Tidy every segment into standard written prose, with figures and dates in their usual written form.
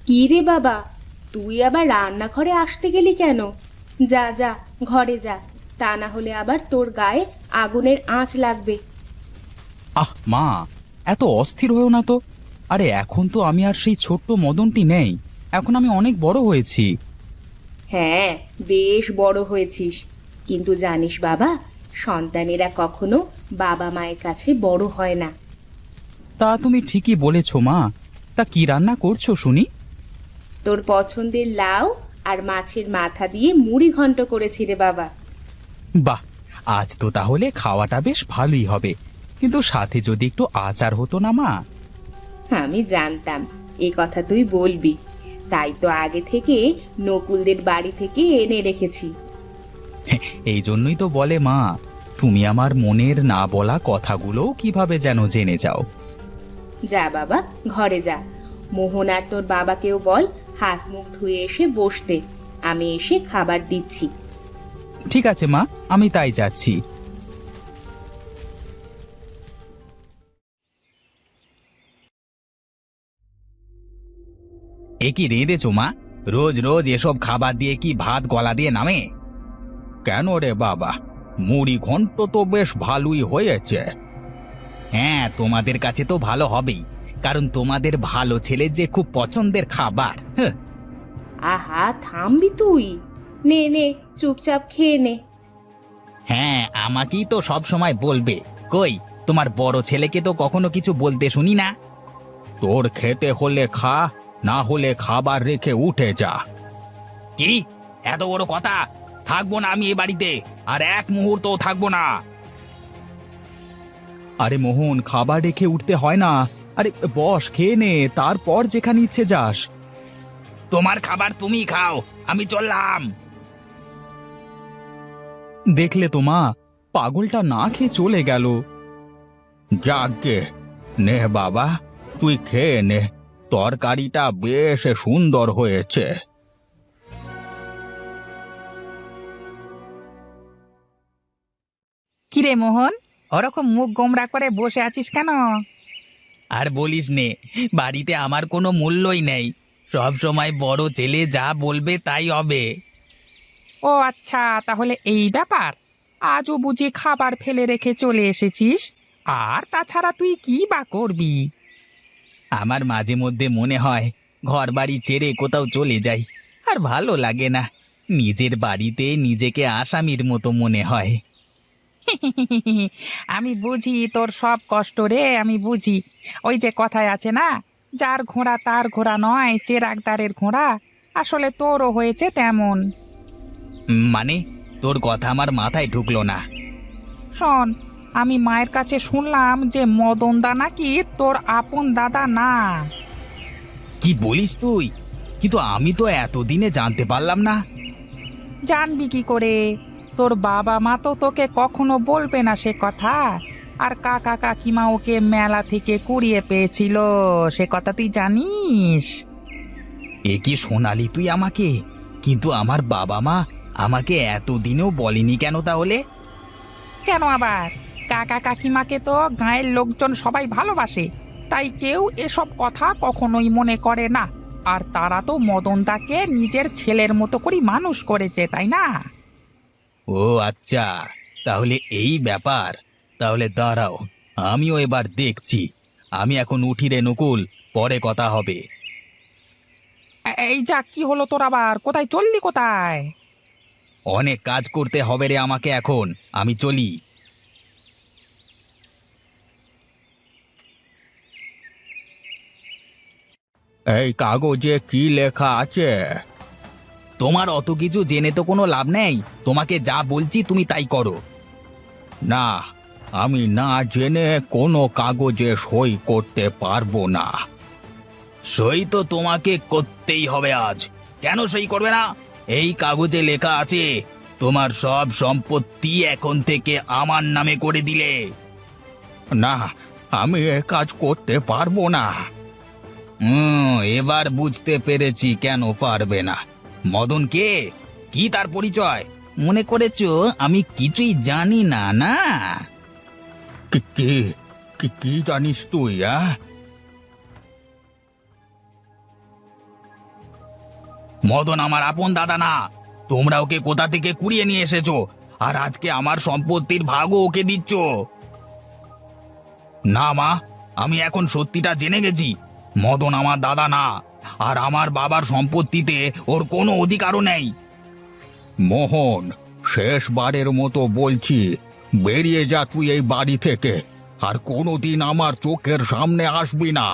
কি রে বাবা, তুই আবার রান্নাঘরে আসতে গেলি কেন? যা যা, ঘরে যা, তা না হলে আবার তোর গায়ে আগুনের আঁচ লাগবে। আহ মা, এত অস্থির হয়েও না তো। আরে এখন তো আমি আর সেই ছোট্ট মদনটি নেই, এখন আমি অনেক বড় হয়েছি। হ্যাঁ, বেশ বড় হয়েছিস, কিন্তু জানিস বাবা, সন্তানেরা কখনো বাবা মায়ের কাছে বড় হয় না। তা তুমি ঠিকই বলেছ মা। তা কি রান্না করছো শুনি? তোর পছন্দের লাউ আর মাছের মাথা দিয়ে মুড়ি ঘন্ট করেছি রে বাবা। বাহ, আজ তো তাহলে খাওয়াটা বেশ ভালোই হবে, কিন্তু সাথে যদি একটু আচার হতো না মা। আমি জানতাম এ কথা তুই বলবি, তাই তো আগে থেকে নকুলদের বাড়ি থেকে এনে রেখেছি। এই জন্যই তো বলে মা, তুমি আমার মনের না বলা কথাগুলোও কিভাবে যেন জেনে যাও। যা বাবা, ঘরে যা। মোহন আর তোর বাবাকেও বল হাত মুখ ধুয়ে এসে বসতে, আমি এসে খাবার দিচ্ছি। ঠিক আছে মা, আমি তাই যাচ্ছি। এ কি রেঁধেছো মা? রোজ রোজ এসব খাবার দিয়ে কি ভাত গলা দিয়ে নামে? কেন রে বাবা, মুড়ি ঘন্ট তো বেশ ভালোই হয়েছে। হ্যাঁ, তোমাদের কাছে তো ভালো হবেই, কারণ তোমাদের ভালো ছেলের যে খুব পছন্দের খাবার। আহা, থামবি তুই? নে নে, চুপচাপ খেয়ে নে। হ্যাঁ, আমাকেই তো সব সময় বলবে। কই, তোমার বড় ছেলেকে তো কখনো কিছু বলতে শুনি না। তোর খেতে হলে খা, না হলে খাবার রেখে উঠে যা। কি এত বড় কথা? থাকবো না আমি এ বাড়িতে, আর এক মুহূর্তও থাকবো না। আরে মোহন, খাবার রেখে উঠতে হয় না। আরে বস, খেয়ে নে, তারপর যেখানে ইচ্ছে যাস। তোমার খাবার তুমি খাও, আমি চললাম। দেখলে তো মা, পাগলটা না খেয়ে চলে গেল। যাকে, নে বাবা, তুই খেয়ে নে, তরকারিটা বেশ সুন্দর হয়েছে। কিরে মোহন, ওরকম মুখ গোমরা করে বসে আছিস কেন? আর বলিস নে, বাড়িতে আমার কোনো মূল্যই নেই। সব সময় বড় ছেলে যা বলবে তাই হবে। ও আচ্ছা, তাহলে এই ব্যাপার। আজও বুঝি খাবার ফেলে রেখে চলে এসেছিস? আর তাছাড়া তুই কি বা করবি? আমার মাঝে মধ্যে মনে হয় ঘর বাড়ি ছেড়ে কোথাও চলে যাই, আর ভালো লাগে না। নিজের বাড়িতে নিজেকে আসামির মতো মনে হয়। আমি বুঝি তোর সব কষ্ট রে, আমি বুঝি। ওই যে কথায় আছে না, যার ঘোড়া তার ঘোড়া নয়, চেরাগদারের ঘোড়া। আসলে তোরও হয়েছে তেমন। মানে, তোর কথা আমার মাথায় ঢুকলো না। শোন, আমি মায়ের কাছে শুনলাম যে মদন দা নাকি তোর আপন দাদা না। কি বলিস তুই? কিন্তু আমি তো এতদিনে জানতে পারলাম না। জানবি কি করে? তোর বাবা মা তো তোকে কখনো বলবে না সে কথা। আর কাকা কাকিমা ওকে মেলা থেকে কুড়িয়ে পেয়েছিল, সে কথা তুই জানিস? এ কি শোনালি তুই আমাকে? কিন্তু আমার বাবা মা আমাকে এতদিনেও বলেনি কেন তাহলে? কেন আবার? কাকা কাকিমাকে তো গাঁয়ের লোকজন সবাই ভালোবাসে, তাই কেউ এসব কথা কখনোই মনে করে না। আর তারা তো মদনদাকে নিজের ছেলের মতো করে মানুষ করেছে, তাই না? ও আচ্ছা, তাহলে এই ব্যাপার। তাহলে দাঁড়াও, আমিও এবার দেখছি। আমি এখন উঠি রে নকুল, পরে কথা হবে। এই যা, কি হলো তোর আবার? কোথায় চললি, কোথায়? অনেক কাজ করতে হবে রে আমাকে এখন, আমি চলি। এই কাগজে কি লেখা আছে? তোমার অত কিছু জেনে তো কোনো লাভ নেই। তোমাকে যা বলছি তুমি তাই করো। না, আমি না জেনে কোনো কাগজে সই করতে পারবো না। সই তো তোমাকে করতেই হবে আজ। কেন সই করবে না? এই কাগজে লেখা আছে তোমার সব সম্পত্তি এখন থেকে আমার নামে করে দিলে। না, আমি এ কাজ করতে পারবো না। এবার বুঝতে পেরেছি কেন পারবে না। মদন কে, কি তার পরিচয়? মনে করেছো আমি কিছুই জানি না? না, কি কি কি জানিস তুই? মদন আমার আপন দাদা না। তোমরা ওকে কোথা থেকে কুড়িয়ে নিয়ে এসেছো, আর আজকে আমার সম্পত্তির ভাগও ওকে দিচ্ছ। না মা, আমি এখন সত্যিটা জেনে গেছি। মদন আমার দাদা না, আর আমার বাবার সম্পত্তিতে ওর কোনো অধিকারও নেই। মোহন, শেষবারের মতো বলছি, বেরিয়ে যা তুই এই বাড়ি থেকে, আর কোনোদিন আমার চোখের সামনে আসবি না।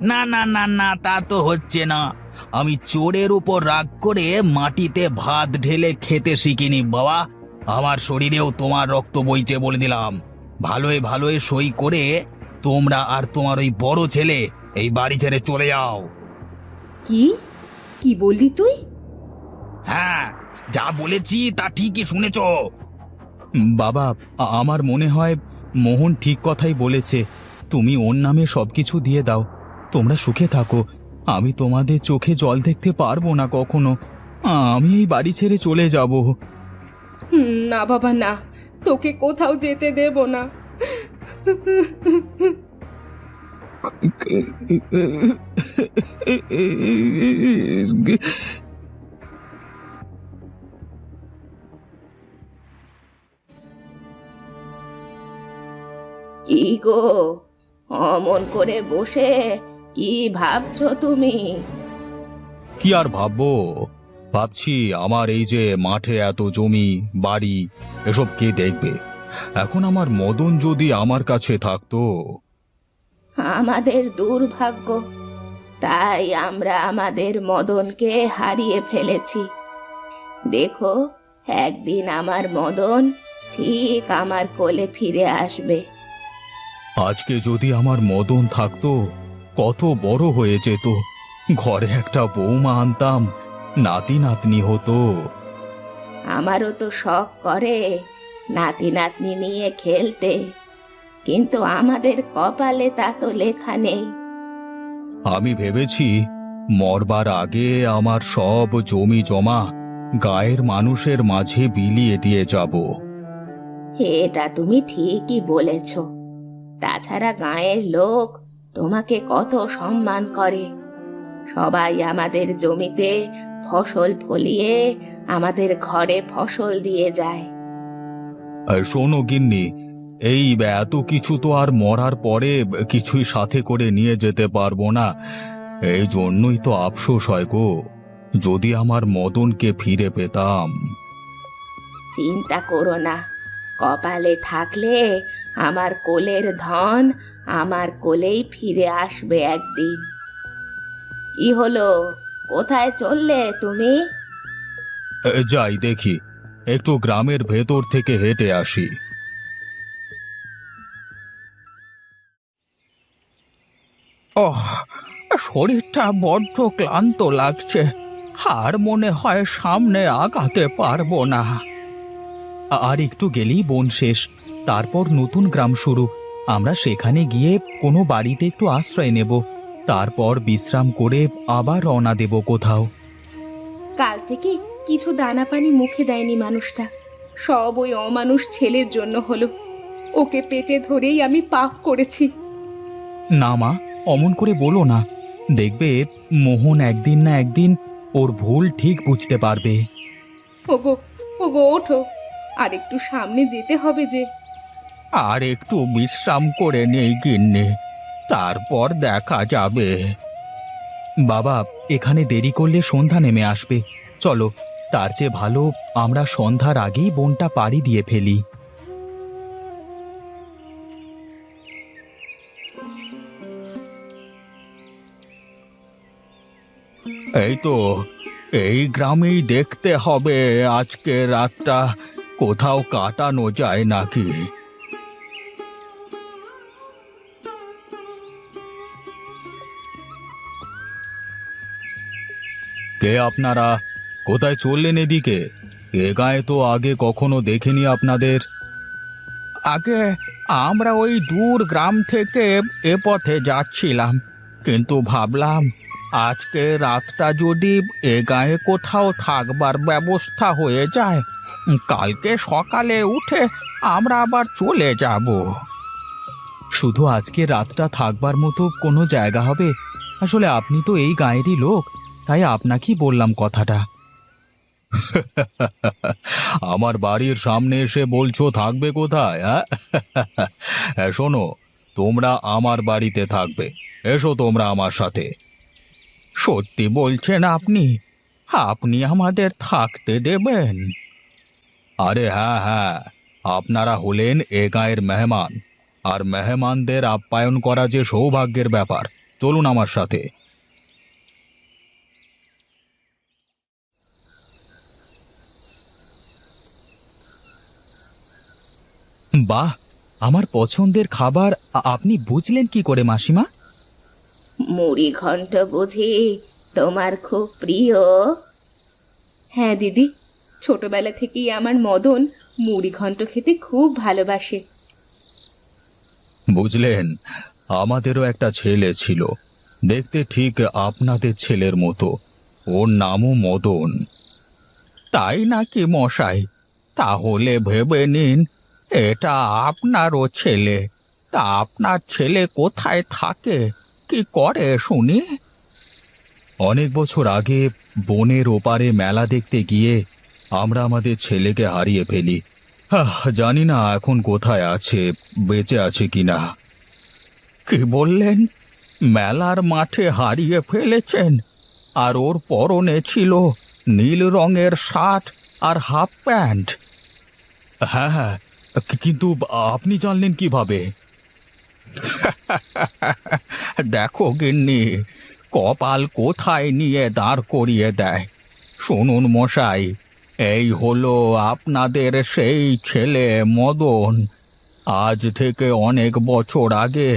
না না না না, তা তো হচ্ছে না। আমি চোরের উপর রাগ করে মাটিতে ভাত ঢেলে খেতে শিখিনি বাবা। আমার শরীরেও তোমার রক্ত বইছে বলে দিলাম। ভালোই ভালোই সই করে তোমরা আর তোমার ওই বড় ছেলে এই বাড়ি ছেড়ে চলে যাও। কি কি বললি তুই? হ্যাঁ, যা বলেছি তা ঠিকই শুনেছ। বাবা, আমার মনে হয় মোহন ঠিক কথাই বলেছে। তুমি ওর নামে সবকিছু দিয়ে দাও, তোমরা সুখে থাকো। আমি তোমাদের চোখে জল দেখতে পারবো না কখনো। আমি এই বাড়ি ছেড়ে চলে যাব। না বাবা না, তোকে কোথাও যেতে দেব না। কি গো, অমন করে বসে কি ভাবছো তুমি? কি আর ভাববো, ভাবছি আমার এই যে মাঠে এত জমি বাড়ি, এসব কে দেখবে? এখন আমার মদন যদি আমার কাছে থাকতো। আমাদের দুর্ভাগ্য, তাই আমরা আমাদের মদনকে হারিয়ে ফেলেছি। দেখো, একদিন আমার মদন ঠিক আমার কোলে ফিরে আসবে। আজকে যদি আমার মদন থাকতো, কত বড় হয়ে যেত। ঘরে একটা বৌমা আনতাম, নাতি নাতনি হতো। আমারও তো শখ করে নাতি নাতনি নিয়ে খেলতে, কিন্তু আমাদের কপালে তা তো লেখা নেই। আমি ভেবেছি মরবার আগে আমার সব জমি জমা গায়ের মানুষের মাঝে বিলিয়ে দিয়ে যাব। এটা তুমি ঠিকই বলেছ। তাছাড়া গাঁয়ের লোক তোমাকে কত সম্মান করে। সবাই আমাদের জমিতে ফসল ফলিয়ে আমাদের ঘরে ফসল দিয়ে যায়। আর শোনো গিন্নি, এই এত কিছু তো আর মরার পরে কিছুই সাথে করে নিয়ে যেতে পারবো না। এই জন্যই তো আফসোস হয় গো, যদি আমার মদনকে ফিরে পেতাম। চিন্তা করো না, কপালে থাকলে আমার কোলের ধন আমার কোলেই ফিরে আসবে একদিন। কি হলো, কোথায় চললে তুমি? যাই দেখি, একটু গ্রামের ভেতর থেকে হেঁটে আসি। ওহ, শরীরটা বড্ড ক্লান্ত লাগছে, আর মনে হয় সামনে আগাতে পারবো না। আর একটু গেলেই বন শেষ, তারপর নতুন গ্রাম শুরু। আমরা সেখানে গিয়ে কোনো বাড়িতে একটু আশ্রয় নেব, তারপর বিশ্রাম করে আবার রওনা দেব কোথাও। কাল থেকে কিছু দানা পানি মুখে দেয়নি মানুষটা, সব ওই অমানুষ ছেলের জন্য হলো। ওকে পেটে ধরেই আমি পাপ করেছি। না মা, অমন করে বলো না। দেখবে মোহন একদিন না একদিন ওর ভুল ঠিক বুঝতে পারবে। ওগো ওগো, ওঠো, আর একটু সামনে যেতে হবে যে। আর একটু বিশ্রাম করে নেই গিন্নি, তারপর দেখা যাবে। বাবা, এখানে দেরি করলে সন্ধ্যা নেমে আসবে। চলো, তার চেয়ে ভালো আমরা সন্ধ্যার আগেই বনটা পাড়ি দিয়ে ফেলি। এই তো, এই গ্রামেই দেখতে হবে আজকে রাতটা কোথাও কাটানো যায় নাকি। কে আপনারা? কোথায় চললেন এদিকে? এ গায়ে তো আগে কখনো দেখিনি আপনাদের। আগে আমরা ওই দূর গ্রাম থেকে এ পথে যাচ্ছিলাম, কিন্তু ভাবলাম আজকে রাতটা যদি এ গায়ে কোথাও থাকবার ব্যবস্থা হয়ে যায়, কালকে সকালে উঠে আমরা আবার চলে যাব। শুধু আজকে রাতটা থাকবার মতো কোনো জায়গা হবে? আসলে আপনি তো এই গায়েরই লোক, তাই আপনাকেই বললাম কথাটা। আমার বাড়ির সামনে এসে বলছো থাকবে কোথায়, হ্যাঁ? হ্যাঁ, শোনো, তোমরা আমার বাড়িতে থাকবে। এসো তোমরা আমার সাথে। সত্যি বলছেন আপনি? আপনি আমাদের থাকতে দেবেন? আরে হ্যাঁ হ্যাঁ, আপনারা হলেন এ গাঁয়ের মেহমান, আর মেহমানদের আপ্যায়ন করা যে সৌভাগ্যের ব্যাপার। চলুন আমার সাথে। বাহ, আমার পছন্দের খাবার আপনি বুঝলেন কি করে মাসিমা? মুড়ি ঘন্ট বুঝি তোমার খুব প্রিয়? হ্যাঁ দিদি, ছোটবেলা থেকেই আমার মদন মুড়ি ঘন্ট খেতে খুব ভালোবাসে। বুঝলেন, আমাদেরও একটা ছেলে ছিল, দেখতে ঠিক আপনাদের ছেলের মতো। ওর নামও মদন। তাই নাকি মশাই? তাহলে ভেবে নিন এটা আপনারও ছেলে। তা আপনার ছেলে কোথায় থাকে, কি করে শুনি? অনেক বছর আগে বনের ওপারে মেলা দেখতে গিয়ে আমরা আমাদের ছেলেকে হারিয়ে ফেলি। জানি না এখন কোথায় আছে, বেঁচে আছে কিনা। কি বললেন? মেলার মাঠে হারিয়ে ফেলেছেন? আর ওর পরনে ছিল নীল রঙের শার্ট আর হাফ প্যান্ট? হ্যাঁ হ্যাঁ, কিন্তু আপনি জানলেন কিভাবে? দেখো গিন্নি, কপাল কোথায় নিয়ে দাঁড় করিয়ে দেয়। শুনুন মশাই, এই হলো আপনাদের সেই ছেলে মদন। আজ থেকে অনেক বছর আগে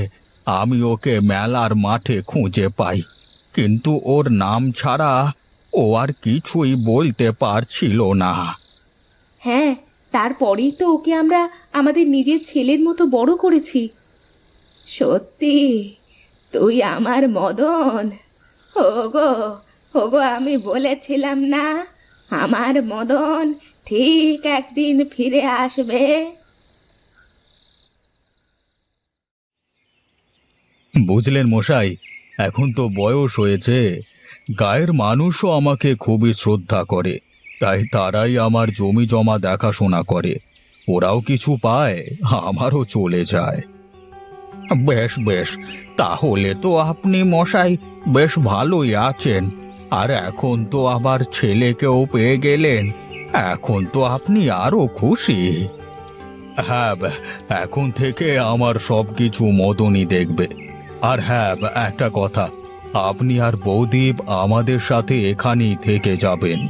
আমি ওকে মেলার মাঠে খুঁজে পাই, কিন্তু ওর নাম ছাড়া ও আর কিছুই বলতে পারছিল না। হ্যাঁ, তারপরেই তো ওকে আমরা আমাদের নিজের ছেলের মতো বড় করেছি। সত্যি তুই আমার মদন? ওগো, ওগো, আমি বলেছিলাম না আমার মদন ঠিক একদিন ফিরে আসবে। বুঝলেন মশাই, এখন তো বয়স হয়েছে, গায়ের মানুষও আমাকে খুবই শ্রদ্ধা করে, তাই তারাই আমার জমি জমা দেখাশোনা করে। ওরাও কিছু পায়, আমারও চলে যায়। বেশ বেশ, তাহলে তো আপনি মশাই বেশ ভালোই আছেন। আর এখন তো আবার ছেলেকেও পেয়ে গেলেন, এখন তো আপনি আরো খুশি। হ্যাঁ, এখন থেকে আমার সবকিছু মদনই দেখবে। আর হ্যাঁ, একটা কথা, আপনি আর বৌদীপ আমাদের সাথে এখানেই থেকে যাবেন।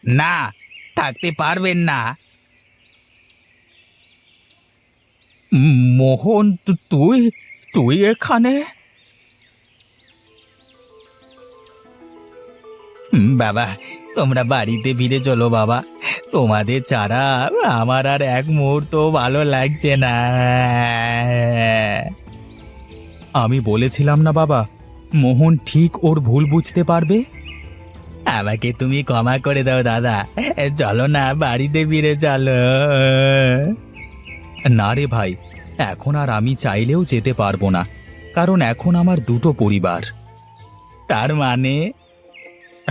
না, থাকতে পারবেন না। মোহন, তুই তুই এখানে? বাবা, তোমরা বাড়িতে ফিরে চলো বাবা, তোমাদের ছাড়া আমার আর এক মুহূর্ত ভালো লাগছে না। আমি বলেছিলাম না বাবা, মোহন ঠিক ওর ভুল বুঝতে পারবে। আমাকে তুমি ক্ষমা করে দাও দাদা, চলো না বাড়িতে ফিরে চলো। না রে ভাই, এখন আর আমি চাইলেও যেতে পারবো না, কারণ এখন আমার দুটো পরিবার। তার মানে?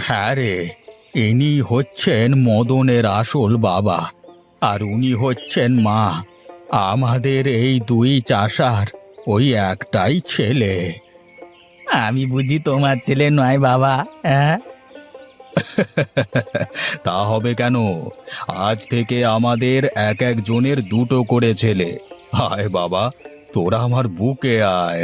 হ্যাঁ রে, ইনি হচ্ছেন মদনের আসল বাবা, আর উনি হচ্ছেন মা। আমাদের এই দুই চাষার ওই একটাই ছেলে। আমি বুঝি তোমার ছেলে নয় বাবা? হ্যাঁ। তা হবে কেন? আজ থেকে আমাদের এক একজনের দুটো করে ছেলে। আয় বাবা, তোরা আমার বুকে আয়।